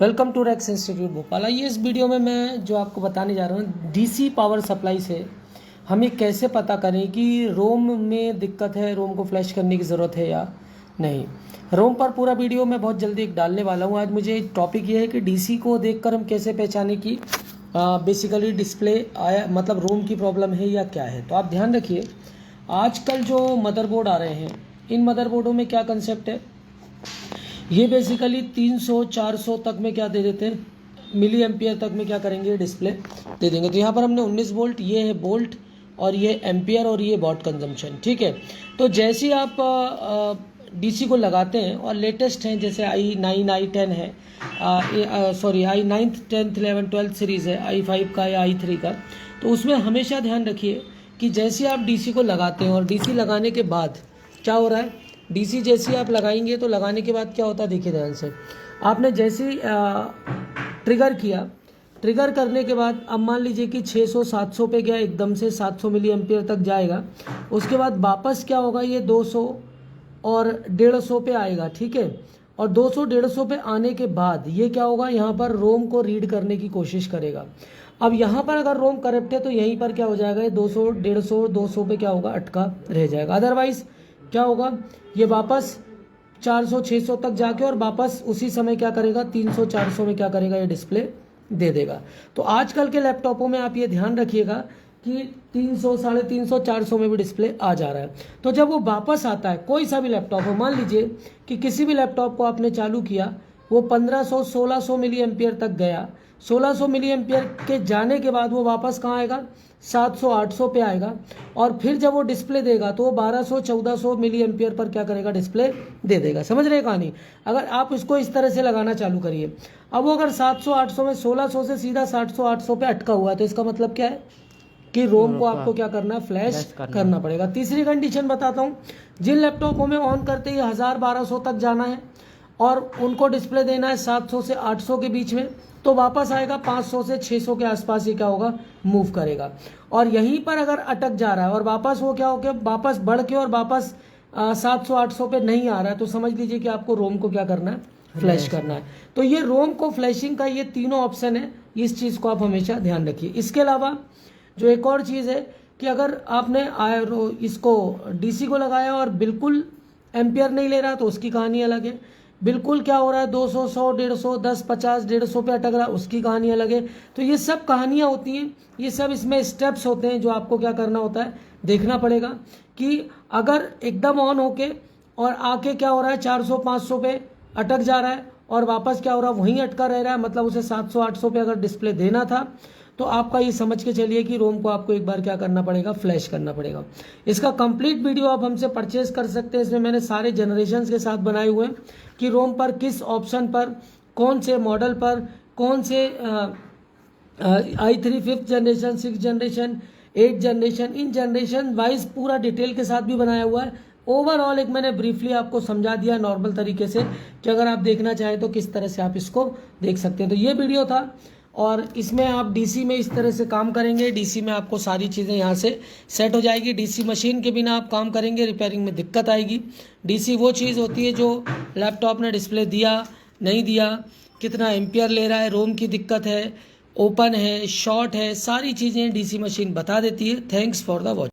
Welcome to Rax institute Bhopal. आइए इस video में मैं जो आपको बताने जा रहा हूँ डीसी पावर सप्लाई से हमें कैसे पता करें कि रोम में दिक्कत है, रोम को फ्लैश करने की ज़रूरत है या नहीं। रोम पर पूरा वीडियो मैं बहुत जल्दी एक डालने वाला हूँ। आज मुझे टॉपिक ये है कि डीसी को देखकर हम कैसे पहचाने कि बेसिकली डिस्प्ले आया मतलब रोम की प्रॉब्लम है या क्या है। तो आप ध्यान रखिए, आजकल जो मदरबोर्ड आ रहे हैं इन मदरबोर्डों में क्या कंसेप्ट है, ये बेसिकली 300-400 तक में क्या दे देते हैं, मिली एम्पियर तक में क्या करेंगे, डिस्प्ले दे देंगे। तो यहाँ पर हमने 19 वोल्ट, ये है वोल्ट और ये एम्पियर और ये वॉट कंजम्पशन, ठीक है। तो जैसे ही आप डीसी को लगाते हैं और लेटेस्ट हैं जैसे i9 i10 है, sorry i9th 10th 11th 12th series है, i5 का या i3 का, तो उसमें हमेशा ध्यान रखिए कि जैसे आप डीसी को लगाते हैं और डीसी लगाने के बाद क्या हो रहा है, डीसी जैसे आप लगाएंगे तो लगाने के बाद क्या होता है, देखिए ध्यान से। आपने जैसे ट्रिगर किया, ट्रिगर करने के बाद अब मान लीजिए कि 600-700 पे गया, एकदम से 700 मिली एम्पियर तक जाएगा। उसके बाद वापस क्या होगा, ये 200 और 150 पे आएगा, ठीक है। और 200-150 पे आने के बाद ये क्या होगा, यहाँ पर रोम को रीड करने की कोशिश करेगा। अब यहाँ पर अगर रोम करप्ट है तो यहीं पर क्या हो जाएगा, ये 200-150-200 पे क्या होगा, अटका रह जाएगा। अदरवाइज क्या होगा, ये वापस 400-600 तक जाके और वापस उसी समय क्या करेगा, 300-400 में क्या करेगा, ये डिस्प्ले दे देगा। तो आजकल के लैपटॉपों में आप ये ध्यान रखिएगा कि 300, 350, 400 में भी डिस्प्ले आ जा रहा है। तो जब वो वापस आता है, कोई सा भी लैपटॉप हो, मान लीजिए कि किसी भी लैपटॉप को आपने चालू किया, वो 1500-1600 मिली एम्पियर तक गया, 1600 मिली एम्पियर के जाने के बाद वो वापस कहाँ आएगा, 700-800 पे आएगा। और फिर जब वो डिस्प्ले देगा तो वो 1200-1400 मिली एम्पियर पर क्या करेगा, डिस्प्ले दे देगा। समझ रहे कहानी। अगर आप इसको इस तरह से लगाना चालू करिए, अब वो अगर 700-800 में 1600 से सीधा 700-800 पे अटका हुआ है, तो इसका मतलब क्या है कि रोम को आपको क्या करना है, फ्लैश करना पड़ेगा। तीसरी कंडीशन बताता हूँ, जिन लैपटॉपों में ऑन करते ही 1000-1200 तक जाना है और उनको डिस्प्ले देना है 700 से 800 के बीच में, तो वापस आएगा 500 से 600 के आसपास ही क्या होगा, मूव करेगा। और यहीं पर अगर अटक जा रहा है और वापस वो क्या हो गया, वापस बढ़ के और वापस 700-800 पे नहीं आ रहा है, तो समझ लीजिए कि आपको रोम को क्या करना है, फ्लैश करना है। तो ये रोम को फ्लैशिंग का ये तीनों ऑप्शन है, इस चीज़ को आप हमेशा ध्यान रखिए। इसके अलावा जो एक और चीज़ है कि अगर आपने इसको डीसी को लगाया और बिल्कुल एम्पियर नहीं ले रहा तो उसकी कहानी अलग है। बिल्कुल क्या हो रहा है, 200, 100, 150, 10, 50, 150 पे अटक रहा है, उसकी कहानी अलग है। तो ये सब कहानियाँ होती हैं, ये सब इसमें स्टेप्स होते हैं जो आपको क्या करना होता है, देखना पड़ेगा कि अगर एकदम ऑन होके और आके क्या हो रहा है, 400-500 पे अटक जा रहा है और वापस क्या हो रहा है, वहीं अटका रह रहा है, मतलब उसे 700-800 पे अगर डिस्प्ले देना था, तो आपका ये समझ के चलिए कि रोम को आपको एक बार क्या करना पड़ेगा, फ्लैश करना पड़ेगा। इसका कंप्लीट वीडियो आप हमसे परचेज कर सकते हैं। इसमें मैंने सारे जनरेशन्स के साथ बनाए हुए हैं कि रोम पर किस ऑप्शन पर, कौन से मॉडल पर, कौन से i3 5th generation, 6th generation, 8th generation, इन जनरेशन वाइज पूरा डिटेल के साथ भी बनाया हुआ है। ओवरऑल एक मैंने ब्रीफली आपको समझा दिया नॉर्मल तरीके से कि अगर आप देखना चाहें तो किस तरह से आप इसको देख सकते हैं। तो ये वीडियो था और इसमें आप डीसी में इस तरह से काम करेंगे। डीसी में आपको सारी चीज़ें यहाँ से सेट हो जाएगी। डीसी मशीन के बिना आप काम करेंगे, रिपेयरिंग में दिक्कत आएगी। डीसी वो चीज़ होती है जो लैपटॉप ने डिस्प्ले दिया नहीं दिया, कितना एम्पियर ले रहा है, रोम की दिक्कत है, ओपन है, शॉर्ट है, सारी चीज़ें डीसी मशीन बता देती है। Thanks for the watch.